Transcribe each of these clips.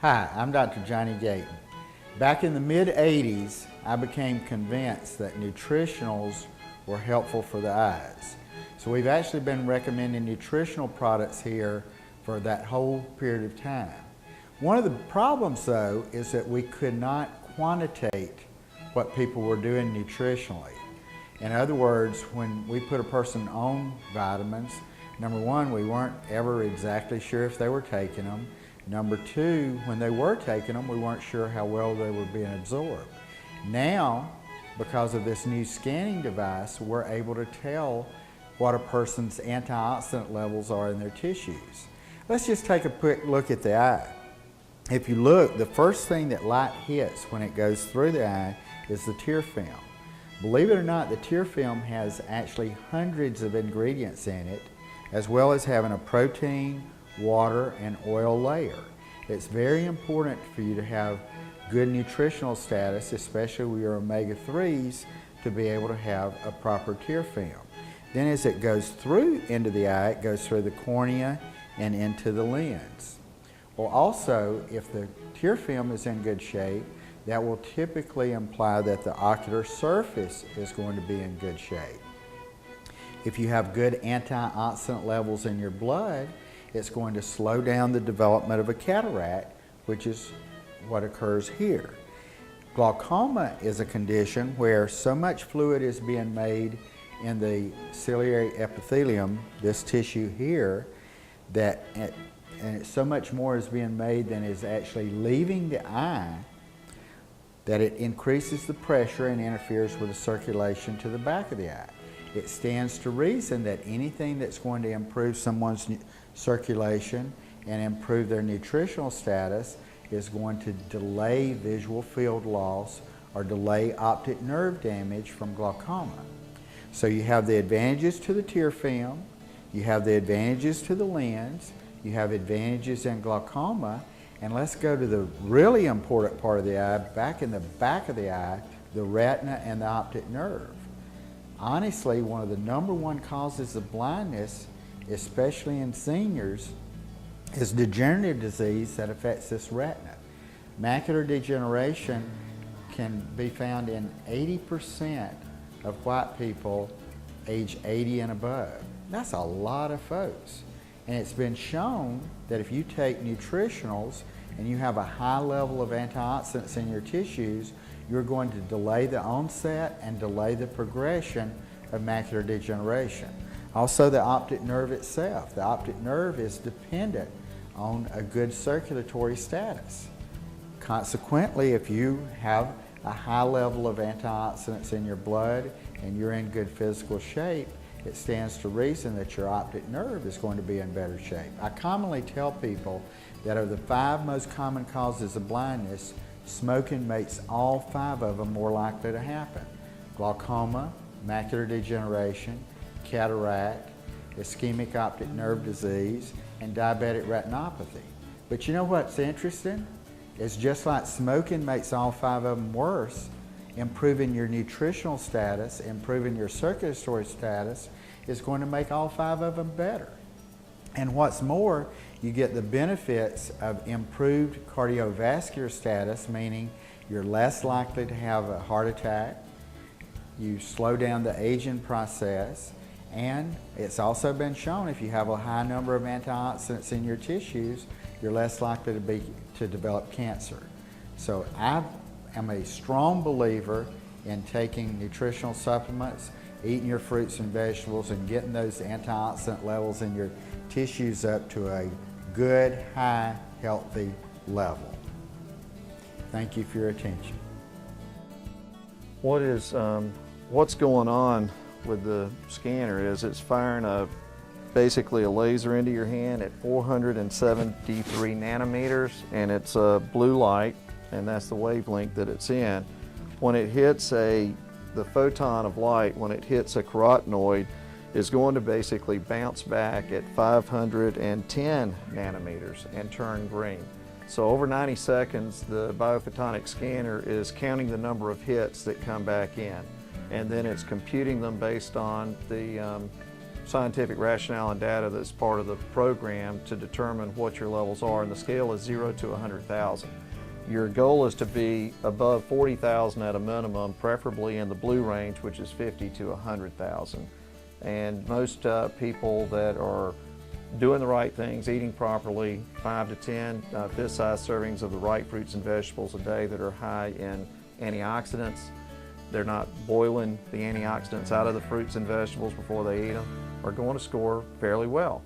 Hi, I'm Dr. Johnny Gayton. Back in the mid-'80s, I became convinced that nutritionals were helpful for the eyes. So we've actually been recommending nutritional products here for that whole period of time. One of the problems though is that we could not quantitate what people were doing nutritionally. In other words, when we put a person on vitamins, number one, we weren't ever exactly sure if they were taking them. Number two, when they were taking them, we weren't sure how well they were being absorbed. Now, because of this new scanning device, we're able to tell what a person's antioxidant levels are in their tissues. Let's just take a quick look at the eye. If you look, the first thing that light hits when it goes through the eye is the tear film. Believe it or not, the tear film has actually hundreds of ingredients in it, as well as having a protein, water, and oil layer. It's very important for you to have good nutritional status, especially with your omega-3s, to be able to have a proper tear film. Then as it goes through into the eye, it goes through the cornea and into the lens. Well, also, if the tear film is in good shape, that will typically imply that the ocular surface is going to be in good shape. If you have good antioxidant levels in your blood, it's going to slow down the development of a cataract, which is what occurs here. Glaucoma is a condition where so much fluid is being made in the ciliary epithelium, this tissue here, that so much more is being made than is actually leaving the eye, that it increases the pressure and interferes with the circulation to the back of the eye. It stands to reason that anything that's going to improve someone's circulation and improve their nutritional status is going to delay visual field loss or delay optic nerve damage from glaucoma. So you have the advantages to the tear film, you have the advantages to the lens, you have advantages in glaucoma, and let's go to the really important part of the eye, back in the back of the eye, the retina and the optic nerve. Honestly, one of the #1 causes of blindness, especially in seniors, is degenerative disease that affects this retina. Macular degeneration can be found in 80% of white people age 80 and above. That's a lot of folks. And it's been shown that if you take nutritionals and you have a high level of antioxidants in your tissues, you're going to delay the onset and delay the progression of macular degeneration. Also, the optic nerve itself. The optic nerve is dependent on a good circulatory status. Consequently, if you have a high level of antioxidants in your blood and you're in good physical shape, it stands to reason that your optic nerve is going to be in better shape. I commonly tell people that of the 5 most common causes of blindness, smoking makes all 5 of them more likely to happen. Glaucoma, macular degeneration, cataract, ischemic optic nerve disease, and diabetic retinopathy. But you know what's interesting? It's just like smoking makes all 5 of them worse, improving your nutritional status, improving your circulatory status is going to make all 5 of them better. And what's more, you get the benefits of improved cardiovascular status, meaning you're less likely to have a heart attack, you slow down the aging process, and it's also been shown if you have a high number of antioxidants in your tissues, you're less likely to develop cancer. So I am a strong believer in taking nutritional supplements, eating your fruits and vegetables, and getting those antioxidant levels in your tissues up to a good, high, healthy level. Thank you for your attention. What's going on with the scanner is it's firing basically a laser into your hand at 473 nanometers, and it's a blue light, and that's the wavelength that it's in. When it hits the photon of light, when it hits a carotenoid, is going to basically bounce back at 510 nanometers and turn green. So over 90 seconds, the biophotonic scanner is counting the number of hits that come back in, and then it's computing them based on the scientific rationale and data that's part of the program to determine what your levels are, and the scale is 0 to 100,000. Your goal is to be above 40,000 at a minimum, preferably in the blue range, which is 50 to 100,000. And most people that are doing the right things, eating properly, 5 to 10 fist-sized servings of the right fruits and vegetables a day that are high in antioxidants. They're not boiling the antioxidants out of the fruits and vegetables before they eat them, are going to score fairly well.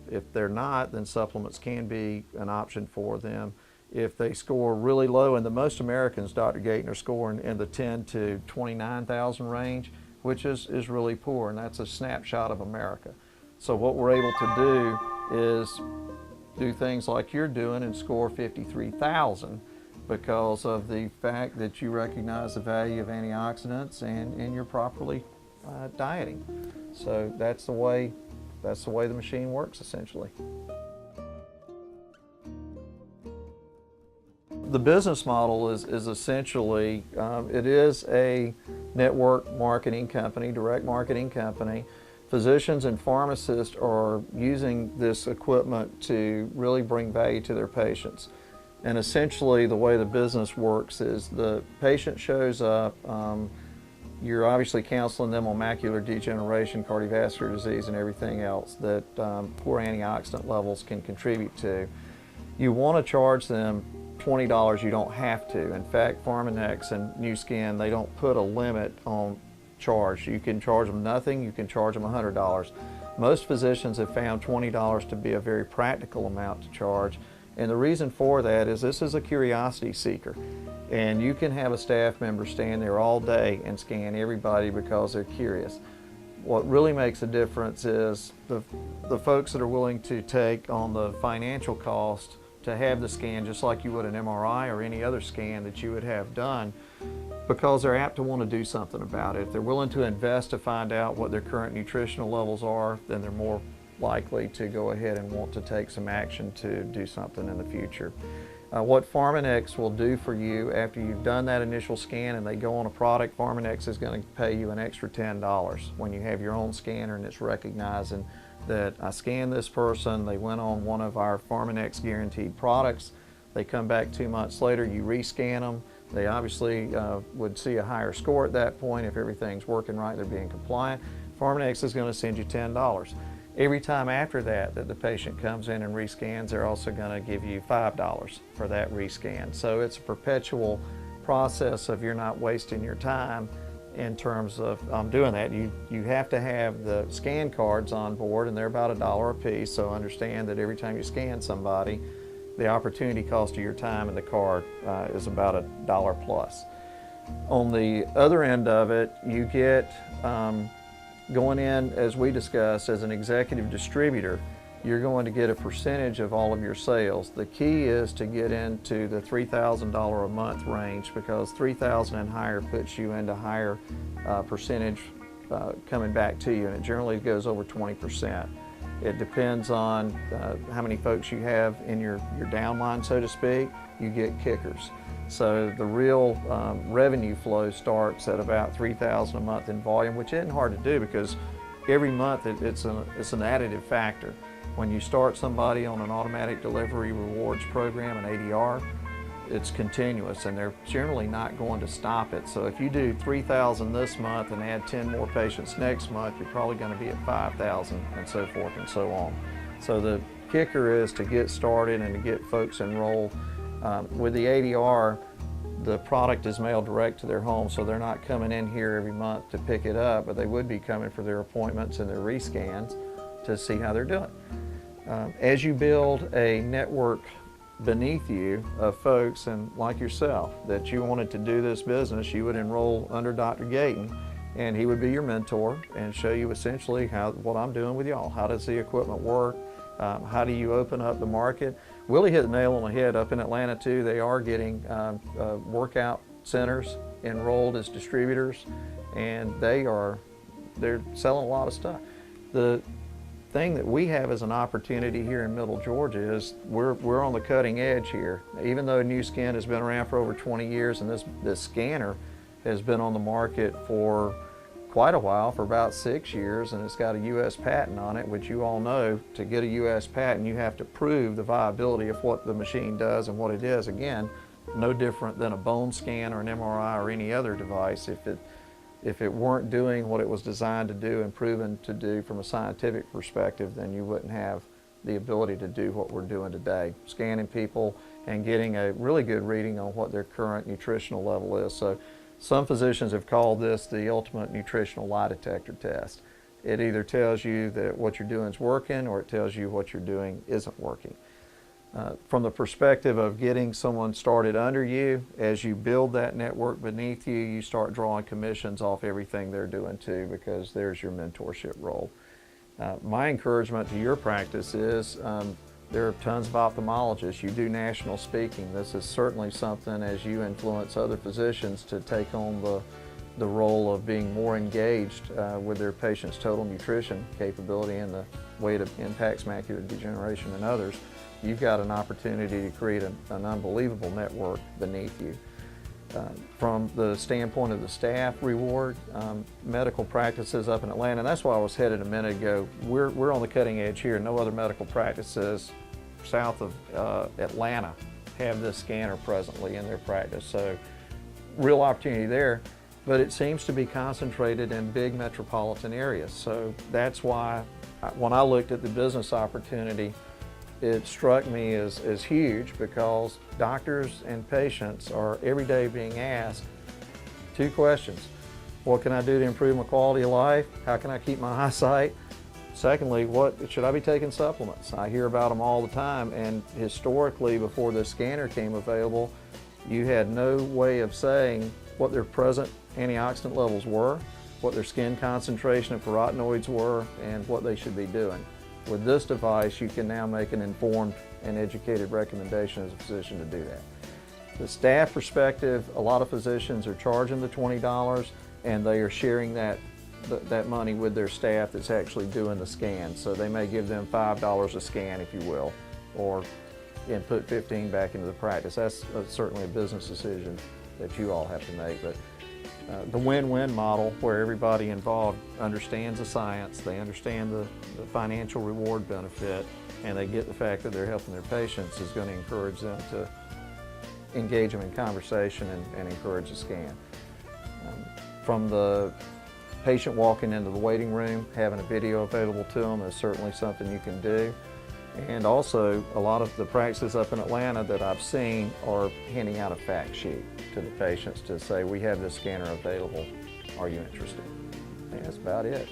If they're not, then supplements can be an option for them. If they score really low, and the most Americans, Dr. Gayton, are scoring in the 10 to 29,000 range, which is really poor, and that's a snapshot of America. So what we're able to do is do things like you're doing and score 53,000 because of the fact that you recognize the value of antioxidants and you're properly dieting. So that's the way the machine works, essentially. The business model is essentially, it is a network marketing company, direct marketing company. Physicians and pharmacists are using this equipment to really bring value to their patients. And essentially the way the business works is the patient shows up, you're obviously counseling them on macular degeneration, cardiovascular disease, and everything else that poor antioxidant levels can contribute to. You want to charge them $20, you don't have to. In fact, PHARMANEX and Nu Skin, they don't put a limit on charge. You can charge them nothing, you can charge them $100. Most physicians have found $20 to be a very practical amount to charge. And the reason for that is this is a curiosity seeker. And you can have a staff member stand there all day and scan everybody because they're curious. What really makes a difference is the folks that are willing to take on the financial cost to have the scan just like you would an MRI or any other scan that you would have done, because they're apt to want to do something about it. If they're willing to invest to find out what their current nutritional levels are, then they're more likely to go ahead and want to take some action to do something in the future. What PHARMANEX will do for you after you've done that initial scan and they go on a product, PHARMANEX is going to pay you an extra $10 when you have your own scanner and it's recognizing that I scanned this person, they went on one of our PHARMANEX guaranteed products, they come back 2 months later, you rescan them, they obviously would see a higher score at that point if everything's working right, they're being compliant. PHARMANEX is going to send you $10. Every time after that the patient comes in and rescans, they're also going to give you $5 for that rescan. So it's a perpetual process of you're not wasting your time in terms of doing that. You have to have the scan cards on board, and they're about $1 a piece, so understand that every time you scan somebody, the opportunity cost of your time and the card is about $1 plus. On the other end of it, you get going in, as we discussed, as an executive distributor, you're going to get a percentage of all of your sales. The key is to get into the $3,000 a month range, because $3,000 and higher puts you into higher percentage coming back to you, and it generally goes over 20%. It depends on how many folks you have in your downline, so to speak. You get kickers. So the real revenue flow starts at about $3,000 a month in volume, which isn't hard to do because every month it's an additive factor. When you start somebody on an automatic delivery rewards program, an ADR, it's continuous and they're generally not going to stop it. So if you do 3,000 this month and add 10 more patients next month, you're probably going to be at 5,000 and so forth and so on. So the kicker is to get started and to get folks enrolled. With the ADR, the product is mailed direct to their home, so they're not coming in here every month to pick it up, but they would be coming for their appointments and their rescans to see how they're doing. As you build a network beneath you of folks, and like yourself, that you wanted to do this business, you would enroll under Dr. Gayton, and he would be your mentor and show you essentially what I'm doing with y'all. How does the equipment work? How do you open up the market? Willie hit the nail on the head. Up in Atlanta too, they are getting workout centers enrolled as distributors, and they're selling a lot of stuff. The thing that we have as an opportunity here in Middle Georgia is we're on the cutting edge here. Even though Nu Skin has been around for over 20 years and this scanner has been on the market for quite a while, for about 6 years, and it's got a U.S. patent on it, which you all know, to get a U.S. patent, you have to prove the viability of what the machine does and what it is. Again, no different than a bone scan or an MRI or any other device. If it weren't doing what it was designed to do and proven to do from a scientific perspective, then you wouldn't have the ability to do what we're doing today, scanning people and getting a really good reading on what their current nutritional level is. So some physicians have called this the ultimate nutritional lie detector test. It either tells you that what you're doing is working, or it tells you what you're doing isn't working. From the perspective of getting someone started under you, as you build that network beneath you, you start drawing commissions off everything they're doing too, because there's your mentorship role. My encouragement to your practice is there are tons of ophthalmologists. You do national speaking. This is certainly something, as you influence other physicians to take on the role of being more engaged with their patients' total nutrition capability and the way it impacts macular degeneration and others. You've got an opportunity to create an unbelievable network beneath you. From the standpoint of the staff reward, medical practices up in Atlanta, and that's why I was headed a minute ago, we're on the cutting edge here. No other medical practices south of Atlanta have this scanner presently in their practice. So real opportunity there, but it seems to be concentrated in big metropolitan areas. So that's why when I looked at the business opportunity, it struck me as huge, because doctors and patients are every day being asked two questions. What can I do to improve my quality of life? How can I keep my eyesight? Secondly, should I be taking supplements? I hear about them all the time, and historically, before this scanner came available, you had no way of saying what their present antioxidant levels were, what their skin concentration of carotenoids were, and what they should be doing. With this device, you can now make an informed and educated recommendation as a physician to do that. The staff perspective, a lot of physicians are charging the $20, and they are sharing that money with their staff that's actually doing the scan. So they may give them $5 a scan, if you will, and put $15 back into the practice. That's certainly a business decision that you all have to make. But the win-win model, where everybody involved understands the science, they understand the financial reward benefit, and they get the fact that they're helping their patients, is going to encourage them to engage them in conversation and encourage a scan. From the patient walking into the waiting room, having a video available to them is certainly something you can do. And also, a lot of the practices up in Atlanta that I've seen are handing out a fact sheet to the patients to say, we have this scanner available, are you interested? And that's about it.